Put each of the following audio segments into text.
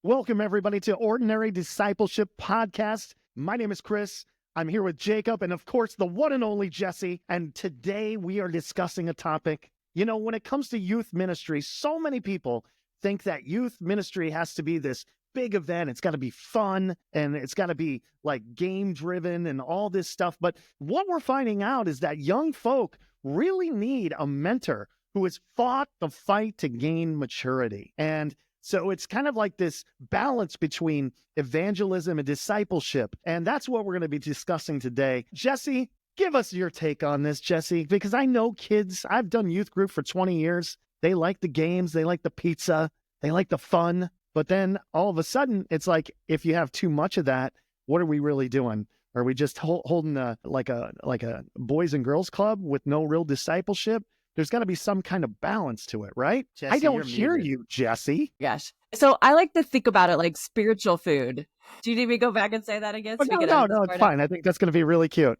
Welcome, everybody, to Ordinary Discipleship Podcast. My name is Chris. I'm here with Jacob and, of course, the one and only Jessie. And today we are discussing a topic. You know, when it comes to youth ministry, so many people think that youth ministry has to be this big event. It's got to be fun and it's got to be like game driven and all this stuff. But what we're finding out is that young folk really need a mentor who has fought the fight to gain maturity. And so it's kind of like this balance between evangelism and discipleship. And that's what we're going to be discussing today. Jessie, give us your take on this, Jessie, because I know kids, I've done youth group for 20 years. They like the games, they like the pizza, they like the fun. But then all of a sudden, it's like, if you have too much of that, what are we really doing? Are we just holding like a boys and girls club with no real discipleship? There's got to be some kind of balance to it, right? Jessie, I don't hear you, Jessie. Gosh. So I like to think about it like spiritual food. Do you need me to go back and say that again? Oh, no, it's fine. I think that's going to be really cute.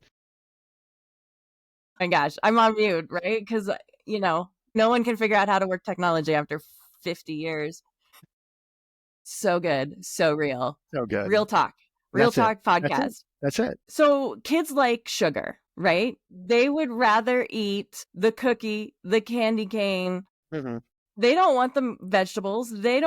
My gosh, I'm on mute, right? Because, no one can figure out how to work technology after 50 years. So good. So real. So good. Real talk. Real talk podcast. That's it. So kids like sugar, right? They would rather eat the cookie, the candy cane. Mm-hmm. They don't want the vegetables. They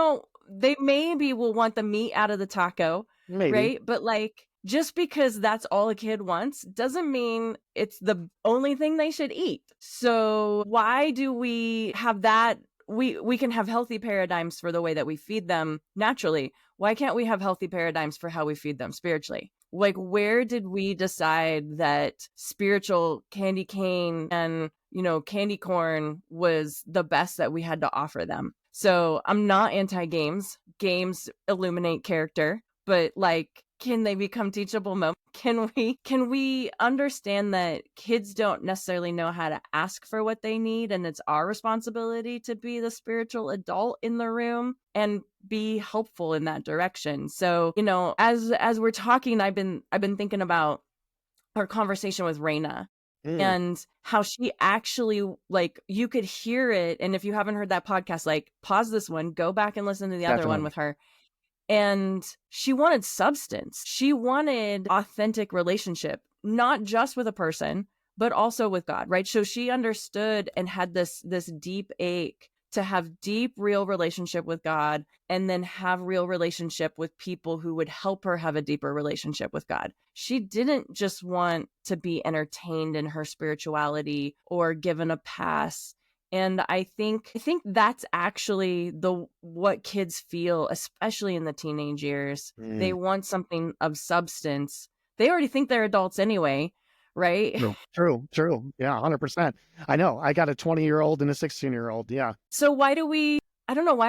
maybe will want the meat out of the taco, Maybe. right? But like, just because that's all a kid wants doesn't mean it's the only thing they should eat. So why do we have that? We can have healthy paradigms for the way that we feed them naturally. Why can't we have healthy paradigms for how we feed them spiritually? Like, where did we decide that spiritual candy cane and, candy corn was the best that we had to offer them? So I'm not anti-games. Games illuminate character, but like, can they become teachable moments? Can we understand that kids don't necessarily know how to ask for what they need, and it's our responsibility to be the spiritual adult in the room and be helpful in that direction? So, as we're talking, I've been thinking about our conversation with Raina and how she actually, like, you could hear it. And if you haven't heard that podcast, like, pause this one, go back and listen to the other one with her. And she wanted substance. She wanted authentic relationship, not just with a person, but also with God, right? So she understood and had this deep ache to have deep, real relationship with God, and then have real relationship with people who would help her have a deeper relationship with God. She didn't just want to be entertained in her spirituality or given a pass. And I think that's actually what kids feel, especially in the teenage years. They want something of substance. They already think they're adults anyway, right? True. Yeah, 100%. I know. I got a 20-year-old and a 16-year-old. Yeah. So why are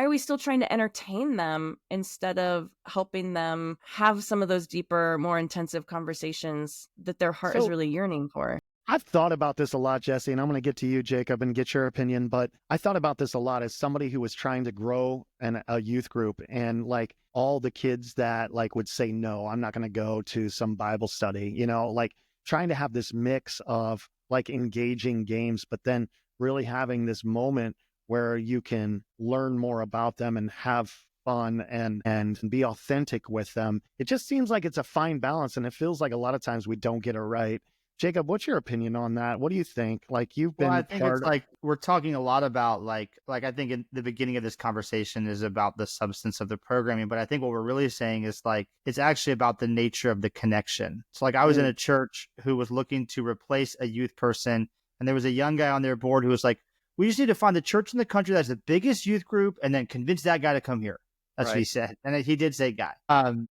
we still trying to entertain them instead of helping them have some of those deeper, more intensive conversations that their heart is really yearning for? I've thought about this a lot, Jessie, and I'm going to get to you, Jacob, and get your opinion. But I thought about this a lot as somebody who was trying to grow a youth group, and like all the kids that like would say, no, I'm not going to go to some Bible study, like trying to have this mix of like engaging games, but then really having this moment where you can learn more about them and have fun and be authentic with them. It just seems like it's a fine balance, and it feels like a lot of times we don't get it right. Jacob, what's your opinion on that? What do you think? Like, you've been I think it's like we're talking a lot about like I think in the beginning of this conversation is about the substance of the programming, but I think what we're really saying is like it's actually about the nature of the connection. So like I was in a church who was looking to replace a youth person, and there was a young guy on their board who was like, we just need to find the church in the country that's the biggest youth group and then convince that guy to come here. That's what he said. And he did say guy. And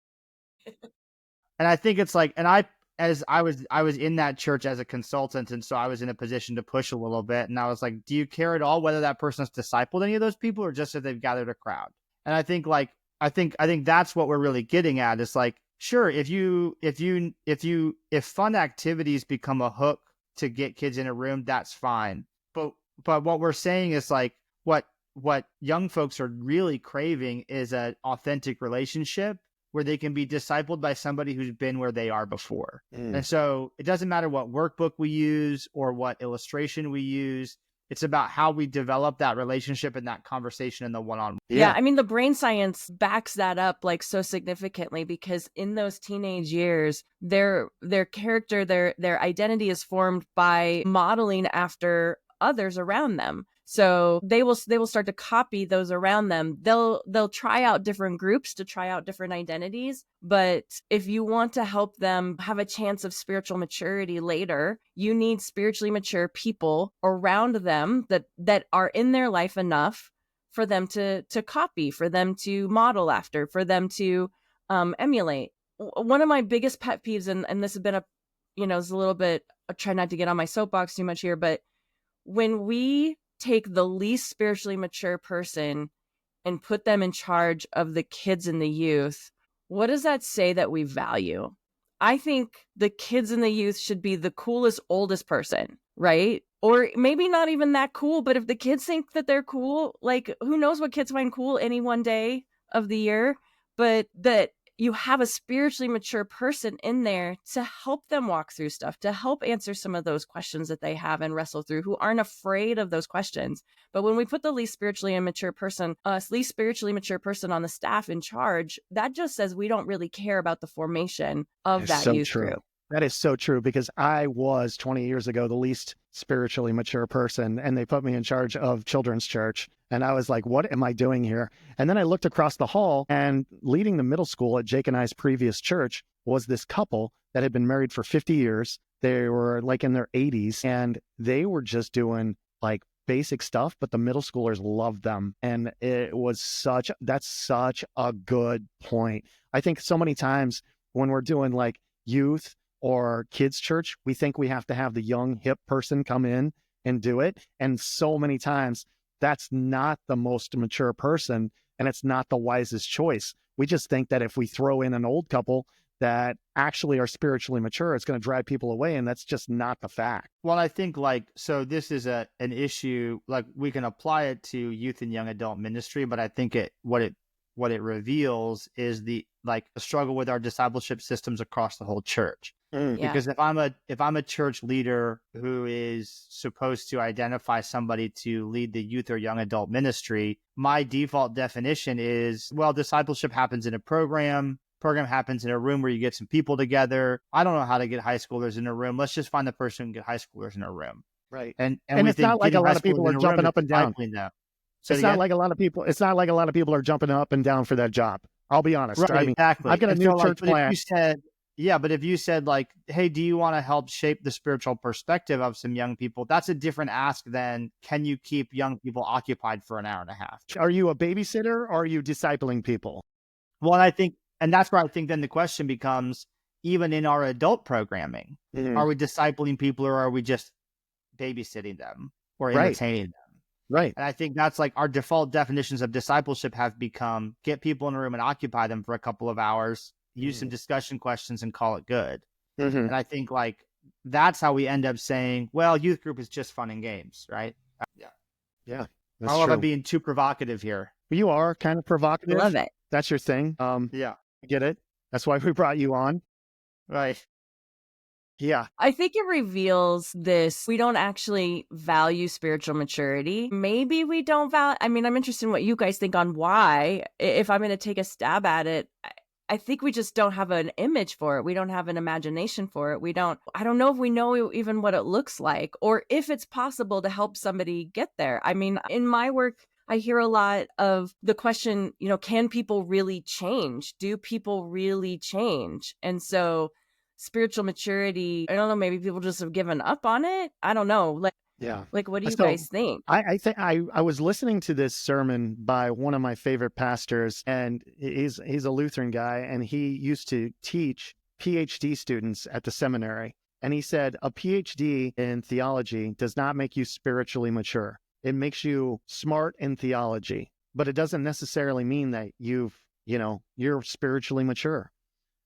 I think it's like, and as I was in that church as a consultant, and so I was in a position to push a little bit, and I was like, do you care at all whether that person's discipled any of those people or just if they've gathered a crowd? And I think that's what we're really getting at. Is like, sure, if fun activities become a hook to get kids in a room, that's fine. But what we're saying is like what young folks are really craving is an authentic relationship where they can be discipled by somebody who's been where they are before. And so it doesn't matter what workbook we use or what illustration we use. It's about how we develop that relationship and that conversation in the one-on-one. Yeah, I mean, the brain science backs that up like so significantly, because in those teenage years, their character, their identity is formed by modeling after others around them. So they will start to copy those around them. They'll try out different groups to try out different identities. But if you want to help them have a chance of spiritual maturity later, you need spiritually mature people around them that are in their life enough for them to copy, for them to model after, for them to emulate. One of my biggest pet peeves, and this has been is a little bit, I try not to get on my soapbox too much here, but when we take the least spiritually mature person and put them in charge of the kids and the youth, what does that say that we value? I think the kids and the youth should be the coolest, oldest person, right? Or maybe not even that cool, but if the kids think that they're cool, like who knows what kids find cool any one day of the year, but that you have a spiritually mature person in there to help them walk through stuff, to help answer some of those questions that they have and wrestle through, who aren't afraid of those questions. But when we put the least spiritually mature person on the staff in charge, that just says we don't really care about the formation of that youth group. That is so true, because I was 20 years ago the least spiritually mature person, and they put me in charge of children's church. And I was like, what am I doing here? And then I looked across the hall, and leading the middle school at Jake and I's previous church was this couple that had been married for 50 years. They were like in their 80s, and they were just doing like basic stuff, but the middle schoolers loved them. And that's such a good point. I think so many times when we're doing like youth or kids church, we think we have to have the young hip person come in and do it. And so many times that's not the most mature person, and it's not the wisest choice. We just think that if we throw in an old couple that actually are spiritually mature, it's going to drive people away. And that's just not the fact. Well, I think so this is an issue, like we can apply it to youth and young adult ministry, but I think what it reveals is a struggle with our discipleship systems across the whole church. Because if I'm a church leader who is supposed to identify somebody to lead the youth or young adult ministry, my default definition is, well, discipleship happens in a program happens in a room where you get some people together. I don't know how to get high schoolers in a room. Let's just find the person who can get high schoolers in a room. Right. And it's not like a lot of people are jumping up and down. It's not like a lot of people are jumping up and down for that job. I'll be honest. Right, I mean, exactly. I've got a new church plan. But if you said like, hey, do you want to help shape the spiritual perspective of some young people? That's a different ask than, can you keep young people occupied for an hour and a half? Are you a babysitter or are you discipling people? Well, and that's where I think then the question becomes, even in our adult programming, are we discipling people or are we just babysitting them or entertaining them? Right. And I think that's like our default definitions of discipleship have become get people in a room and occupy them for a couple of hours, use some discussion questions and call it good. And I think like that's how we end up saying, well, youth group is just fun and games, right? Yeah. How am I being too provocative here? You are kind of provocative. I love it. That's your thing. Yeah. I get it. That's why we brought you on. Right. Yeah. I think it reveals this. We don't actually value spiritual maturity. Maybe we don't value. I mean, I'm interested in what you guys think on why. If I'm going to take a stab at it, I think we just don't have an image for it. We don't have an imagination for it. I don't know if we know even what it looks like or if it's possible to help somebody get there. I mean, in my work, I hear a lot of the question, can people really change? Do people really change? And so spiritual maturity, I don't know, maybe people just have given up on it. I don't know. Like, what do you guys think? I think I was listening to this sermon by one of my favorite pastors, and he's a Lutheran guy, and he used to teach PhD students at the seminary. And he said, a PhD in theology does not make you spiritually mature. It makes you smart in theology, but it doesn't necessarily mean that you're spiritually mature.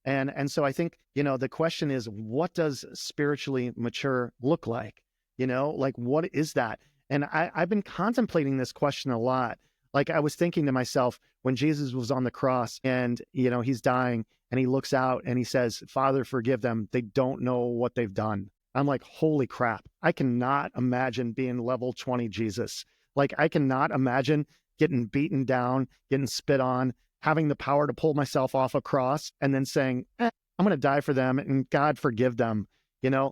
And so I think, the question is, what does spiritually mature look like? Like, what is that? And I've been contemplating this question a lot. Like, I was thinking to myself, when Jesus was on the cross and, he's dying and he looks out and he says, Father, forgive them. They don't know what they've done. I'm like, holy crap, I cannot imagine being level 20 Jesus. Like, I cannot imagine getting beaten down, getting spit on, having the power to pull myself off a cross and then saying, I'm going to die for them and God forgive them.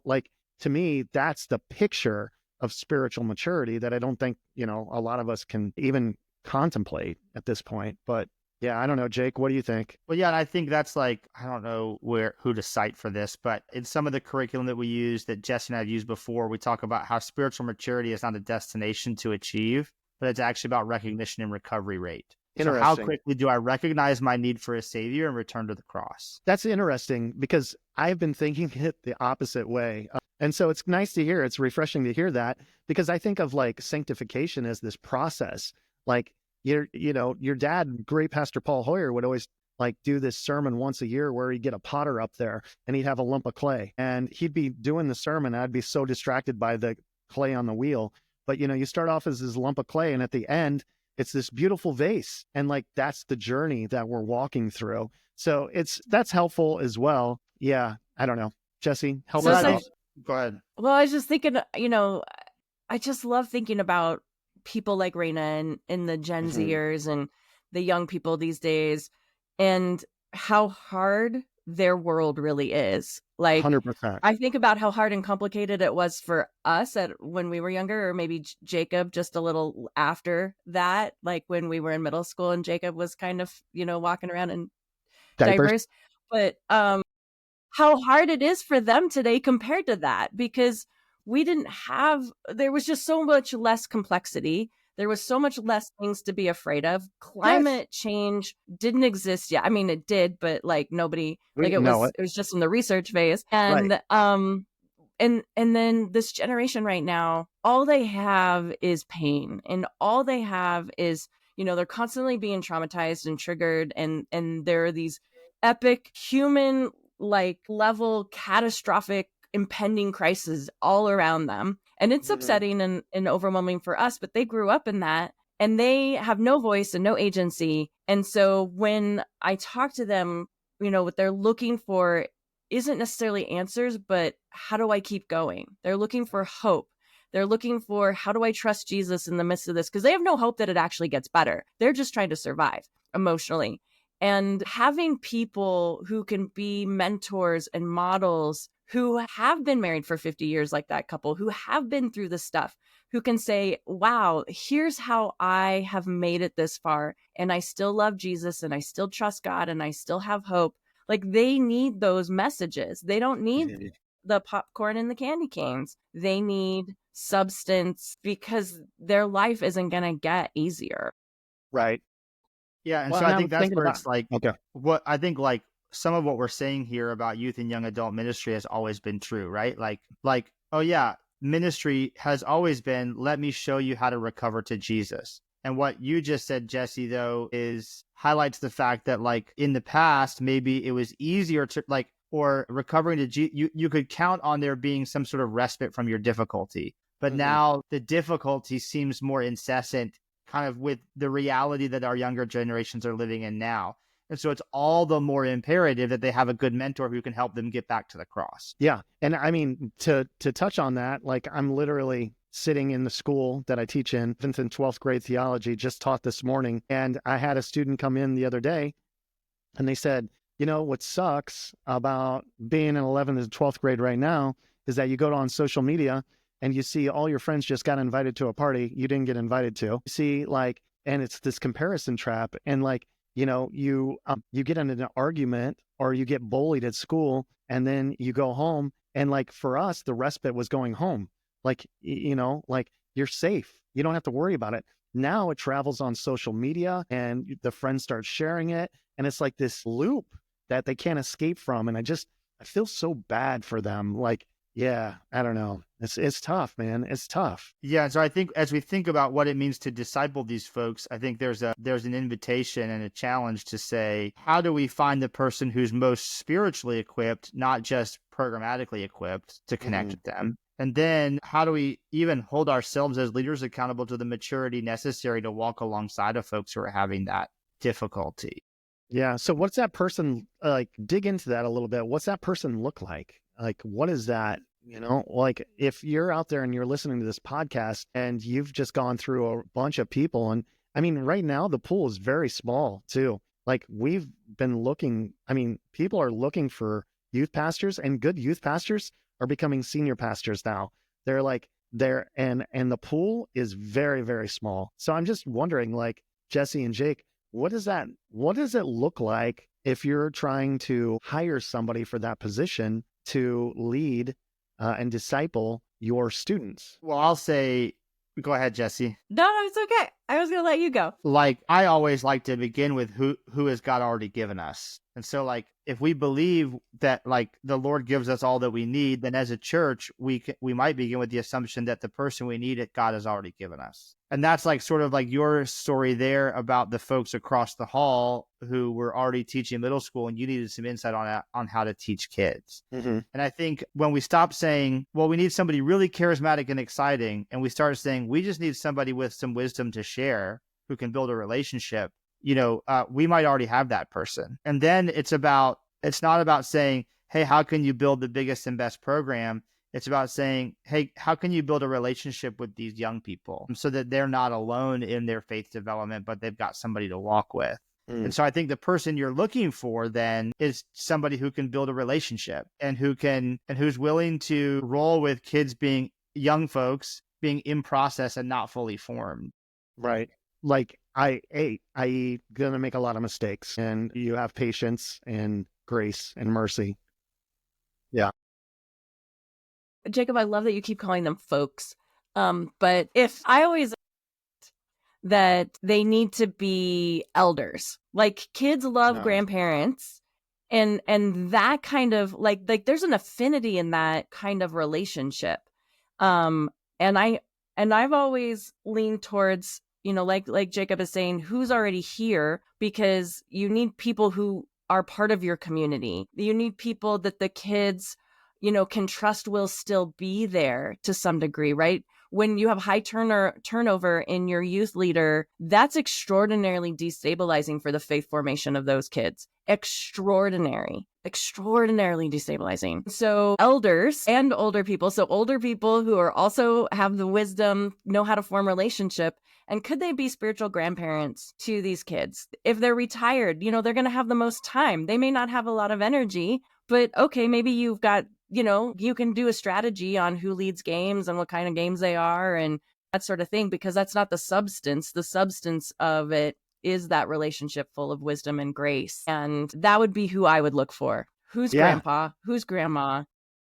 Like, to me, that's the picture of spiritual maturity that I don't think, a lot of us can even contemplate at this point. But yeah, I don't know, Jake, what do you think? Well, yeah, and I think that's like, I don't know who to cite for this, but in some of the curriculum that we use that Jesse and I have used before, we talk about how spiritual maturity is not a destination to achieve, but it's actually about recognition and recovery rate. So how quickly do I recognize my need for a savior and return to the cross? That's interesting because I've been thinking it the opposite way. And so it's nice to hear. It's refreshing to hear that, because I think of like sanctification as this process. Like, your dad, great Pastor Paul Hoyer, would always like do this sermon once a year where he'd get a potter up there and he'd have a lump of clay and he'd be doing the sermon. I'd be so distracted by the clay on the wheel. But, you start off as this lump of clay and at the end, it's this beautiful vase. And like, that's the journey that we're walking through. So that's helpful as well. Yeah. I don't know. Jesse, help us out. Go ahead. Well, I was just thinking, I just love thinking about people like Raina and the Gen Zers and the young people these days and how hard their world really is. Like, 100%. I think about how hard and complicated it was for us when we were younger, or maybe Jacob just a little after that, like when we were in middle school and Jacob was kind of, walking around in diapers. But how hard it is for them today compared to that, because there was just so much less complexity. There was so much less things to be afraid of. Climate change didn't exist yet. I mean, it did, but like nobody, it was just in the research phase. And, and then this generation right now, all they have is pain, and all they have is, they're constantly being traumatized and triggered. And there are these epic human level catastrophic impending crises all around them. And it's upsetting and overwhelming for us, but they grew up in that and they have no voice and no agency. And so when I talk to them, what they're looking for isn't necessarily answers, but how do I keep going? They're looking for hope. They're looking for, how do I trust Jesus in the midst of this? Because they have no hope that it actually gets better. They're just trying to survive emotionally. And having people who can be mentors and models, who have been married for 50 years like that couple, who have been through this stuff, who can say, wow, here's how I have made it this far, and I still love Jesus, and I still trust God, and I still have hope. Like, they need those messages. They don't need the popcorn and the candy canes. They need substance, because their life isn't going to get easier. Right. Yeah. And so I think that's where it's like, what I think, like, some of what we're saying here about youth and young adult ministry has always been true, right? Like, oh yeah, ministry has always been, let me show you how to recover to Jesus. And what you just said, Jesse, though, highlights the fact that, like, in the past, maybe it was easier to, like, or recovering to you could count on there being some sort of respite from your difficulty. But now the difficulty seems more incessant, kind of with the reality that our younger generations are living in now. And so it's all the more imperative that they have a good mentor who can help them get back to the cross. Yeah. And I mean, to touch on that, like, I'm literally sitting in the school that I teach in, 11th and 12th grade theology, just taught this morning. And I had a student come in the other day and they said, what sucks about being in 11th and 12th grade right now is that you go on social media and you see all your friends just got invited to a party you didn't get invited to. You see, like, and it's this comparison trap. And like, you get in an argument or you get bullied at school and then you go home. And like, for us, the respite was going home. Like, like, you're safe. You don't have to worry about it. Now it travels on social media and the friends start sharing it. And it's like this loop that they can't escape from. And I feel so bad for them. Like, yeah, I don't know. It's tough, man. It's tough. Yeah. So I think as we think about what it means to disciple these folks, I think there's an invitation and a challenge to say, how do we find the person who's most spiritually equipped, not just programmatically equipped, to connect with them? And then how do we even hold ourselves as leaders accountable to the maturity necessary to walk alongside of folks who are having that difficulty? Yeah. So what's that person, like, dig into that a little bit. What's that person look like? Like, what is that? Like if you're out there and you're listening to this podcast and you've just gone through a bunch of people, and I mean, right now the pool is very small too. Like we've been looking, I mean, people are looking for youth pastors, and good youth pastors are becoming senior pastors now. They're like, and the pool is very, very small. So I'm just wondering, like, Jessie and Jake, what does it look like if you're trying to hire somebody for that position to lead and disciple your students? Well, I'll say, go ahead, Jesse. No, it's okay. I was going to let you go. Like, I always like to begin with who has God already given us. And so, like, if we believe that, like, the Lord gives us all that we need, then as a church, we might begin with the assumption that the person we need, God has already given us. And that's like sort of like your story there about the folks across the hall who were already teaching middle school, and you needed some insight on how to teach kids. Mm-hmm. And I think when we stop saying, well, we need somebody really charismatic and exciting, and we start saying, we just need somebody with some wisdom to share who can build a relationship, we might already have that person. And then it's not about saying, hey, how can you build the biggest and best program? It's about saying, hey, how can you build a relationship with these young people so that they're not alone in their faith development, but they've got somebody to walk with? Mm. And so I think the person you're looking for then is somebody who can build a relationship and who's willing to roll with kids being young folks, being in process and not fully formed. Right. Like I gonna make a lot of mistakes, and you have patience and grace and mercy. Yeah. Jacob, I love that you keep calling them folks. But if I always that they need to be elders, like kids love No. grandparents, and that kind of like there's an affinity in that kind of relationship. And I've always leaned towards, like Jacob is saying, who's already here, because you need people who are part of your community. You need people that the kids can trust will still be there to some degree, right? When you have high turnover in your youth leader, that's extraordinarily destabilizing for the faith formation of those kids. Extraordinarily destabilizing. So elders and older people, who are also have the wisdom, know how to form relationship, and could they be spiritual grandparents to these kids? If they're retired, they're going to have the most time. They may not have a lot of energy, but okay, maybe you've got, you can do a strategy on who leads games and what kind of games they are and that sort of thing, because that's not the substance. The substance of it is that relationship full of wisdom and grace. And that would be who I would look for. Who's grandpa? Who's grandma?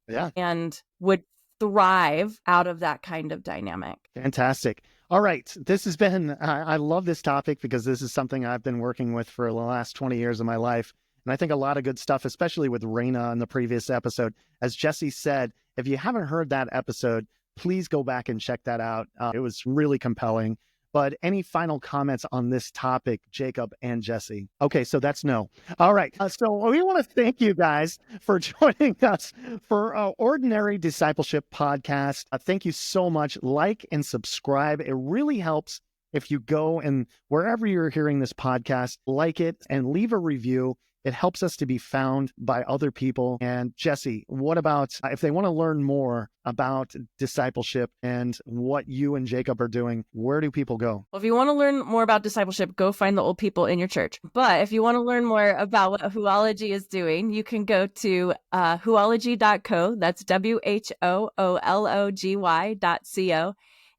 Yeah. And would thrive out of that kind of dynamic. Fantastic. All right. This has been, I love this topic because this is something I've been working with for the last 20 years of my life. And I think a lot of good stuff, especially with Raina in the previous episode. As Jessie said, if you haven't heard that episode, please go back and check that out. It was really compelling. But any final comments on this topic, Jacob and Jessie? Okay, so that's no. All right. So we want to thank you guys for joining us for Ordinary Discipleship Podcast. Thank you so much. Like and subscribe. It really helps if you go and wherever you're hearing this podcast, like it and leave a review. It helps us to be found by other people. And Jessie, what about if they want to learn more about discipleship and what you and Jacob are doing, where do people go? Well, if you want to learn more about discipleship, go find the old people in your church. But if you want to learn more about what Whoology is doing, you can go to whoology.co. That's WHOOLOGY.co.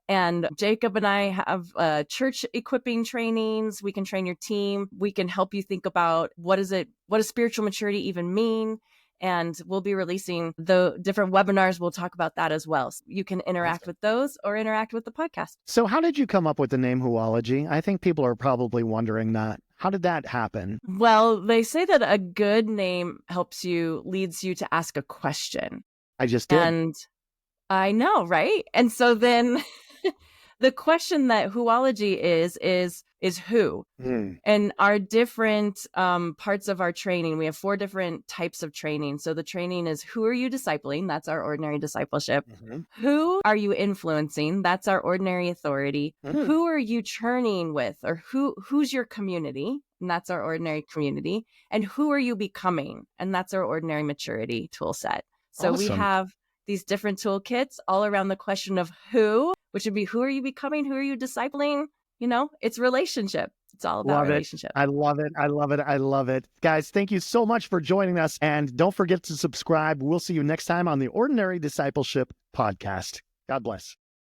And Jacob and I have church equipping trainings. We can train your team. We can help you think about what does spiritual maturity even mean? And we'll be releasing the different webinars. We'll talk about that as well. So you can interact with those or interact with the podcast. So how did you come up with the name Whoology? I think people are probably wondering that. How did that happen? Well, they say that a good name leads you to ask a question. I just did. And I know, right? And so then the question that Whoology is who? And our different parts of our training, we have 4 different types of training. So the training is, who are you discipling? That's our ordinary discipleship. Who are you influencing? That's our ordinary authority. Who are you churning with? Or who's your community? And that's our ordinary community. And who are you becoming? And that's our ordinary maturity tool set. So we have these different toolkits all around the question of who, which would be who are you becoming? Who are you discipling? You know, it's relationship. It's all about Love it. relationship. I love it. I love it. I love it. Guys, thank you so much for joining us. And don't forget to subscribe. We'll see you next time on the Ordinary Discipleship Podcast. God bless.